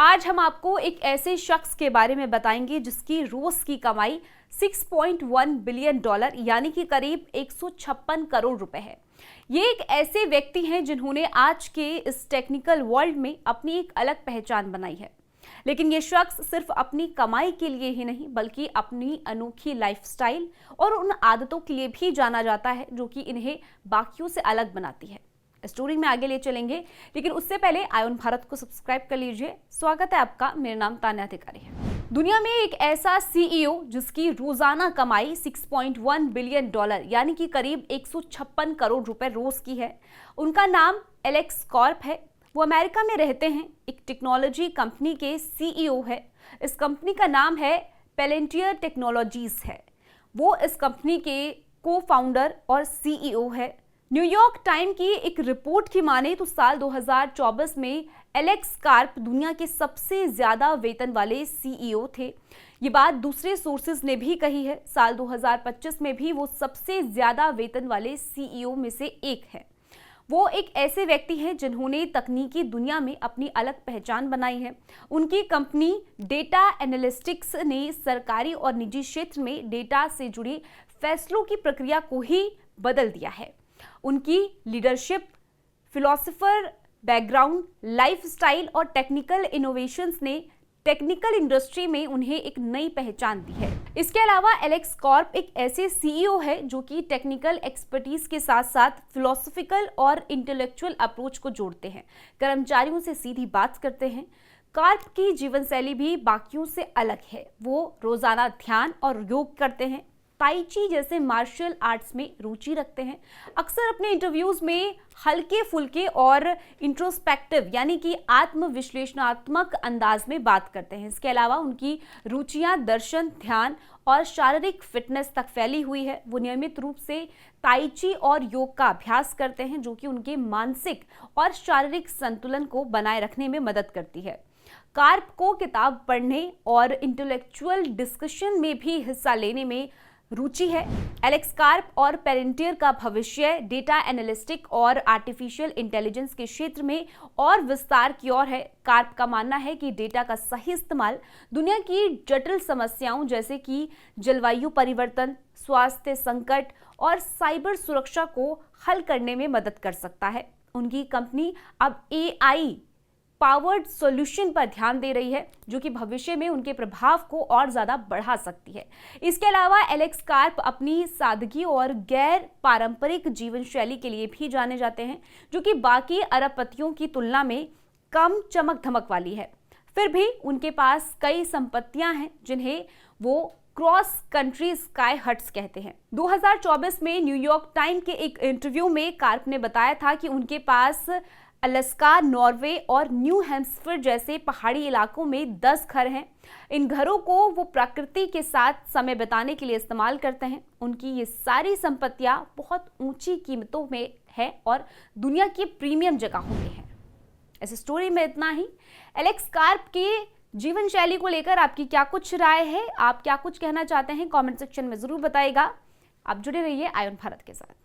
आज हम आपको एक ऐसे शख्स के बारे में बताएंगे जिसकी रोज की कमाई 6.1 बिलियन डॉलर यानी कि करीब 156 करोड़ रुपए है। ये एक ऐसे व्यक्ति हैं जिन्होंने आज के इस टेक्निकल वर्ल्ड में अपनी एक अलग पहचान बनाई है। लेकिन ये शख्स सिर्फ अपनी कमाई के लिए ही नहीं बल्कि अपनी अनोखी लाइफस्टाइल और उन आदतों के लिए भी जाना जाता है जो कि इन्हें बाकियों से अलग बनाती है। स्टोरी में आगे ले चलेंगे, लेकिन उससे पहले आयोन भारत को सब्सक्राइब कर लीजिए। स्वागत है आपका, मेरा नाम तान्या अधिकारी है। दुनिया में एक ऐसा सीईओ जिसकी रोजाना कमाई 6.1 बिलियन डॉलर यानी कि करीब 156 करोड़ रुपए रोज की है। उनका नाम एलेक्स कॉर्प है। वो अमेरिका में रहते हैं, एक टेक्नोलॉजी कंपनी के सीईओ है। इस कंपनी का नाम है पेलेंटियर टेक्नोलॉजीज है। वो इस कंपनी के को फाउंडर और सीईओ है। न्यूयॉर्क टाइम की एक रिपोर्ट की माने तो साल 2024 में एलेक्स कार्प दुनिया के सबसे ज्यादा वेतन वाले सीईओ थे। ये बात दूसरे सोर्सेज ने भी कही है। साल 2025 में भी वो सबसे ज्यादा वेतन वाले सीईओ में से एक है। वो एक ऐसे व्यक्ति हैं जिन्होंने तकनीकी दुनिया में अपनी अलग पहचान बनाई है। उनकी कंपनी डेटा एनालिटिक्स ने सरकारी और निजी क्षेत्र में डेटा से जुड़े फैसलों की प्रक्रिया को ही बदल दिया है। उनकी लीडरशिप, फिलोसोफर बैकग्राउंड, लाइफस्टाइल और टेक्निकल इनोवेशंस ने टेक्निकल इंडस्ट्री में उन्हें एक नई पहचान दी है। इसके अलावा एलेक्स कॉर्प एक ऐसे सीईओ है जो कि टेक्निकल एक्सपर्टीज के साथ साथ फिलोसॉफिकल और इंटेलेक्चुअल अप्रोच को जोड़ते हैं, कर्मचारियों से सीधी बात करते हैं। कार्प की जीवन शैली भी बाकियों से अलग है। वो रोजाना ध्यान और योग करते हैं, ताई ची जैसे मार्शल आर्ट्स में रुचि रखते हैं। अक्सर अपने इंटरव्यूज में हल्के फुल्के और इंट्रोस्पेक्टिव यानी कि आत्मविश्लेषणात्मक अंदाज में बात करते हैं। इसके अलावा उनकी रुचियां दर्शन, ध्यान और शारीरिक फिटनेस तक फैली हुई है। वो नियमित रूप से ताई ची और योग का अभ्यास करते हैं जो कि उनके मानसिक और शारीरिक संतुलन को बनाए रखने में मदद करती है। कार्प को किताब पढ़ने और इंटेलेक्चुअल डिस्कशन में भी हिस्सा लेने में रुचि है। एलेक्स कार्प और पेलेंटियर का भविष्य डेटा एनालिटिक्स और आर्टिफिशियल इंटेलिजेंस के क्षेत्र में और विस्तार की ओर है। कार्प का मानना है कि डेटा का सही इस्तेमाल दुनिया की जटिल समस्याओं जैसे कि जलवायु परिवर्तन, स्वास्थ्य संकट और साइबर सुरक्षा को हल करने में मदद कर सकता है। उनकी कंपनी अब एआई पावर्ड सॉल्यूशन पर ध्यान दे रही है जो कि भविष्य में उनके प्रभाव को और ज्यादा बढ़ा सकती है। इसके अलावा एलेक्स कार्प अपनी सादगी और गैर पारंपरिक जीवन शैली के लिए भी जाने जाते हैं जो कि बाकी अरबपतियों की तुलना में कम चमक धमक वाली है। फिर भी उनके पास कई संपत्तियां हैं जिन्हें वो क्रॉस कंट्री स्काई हट्स कहते हैं। 2024 में न्यूयॉर्क टाइम के एक इंटरव्यू में कार्प ने बताया था कि उनके पास अलास्का, नॉर्वे और न्यू हैम्पशायर जैसे पहाड़ी इलाकों में 10 घर हैं। इन घरों को वो प्रकृति के साथ समय बिताने के लिए इस्तेमाल करते हैं। उनकी ये सारी संपत्तियां बहुत ऊंची कीमतों में है और दुनिया की प्रीमियम जगहों में है। इस स्टोरी में इतना ही। एलेक्स कार्प के जीवन शैली को लेकर आपकी क्या कुछ राय है, आप क्या कुछ कहना चाहते हैं, कमेंट सेक्शन में जरूर बताइएगा। आप जुड़े रहिए आयोन भारत के साथ।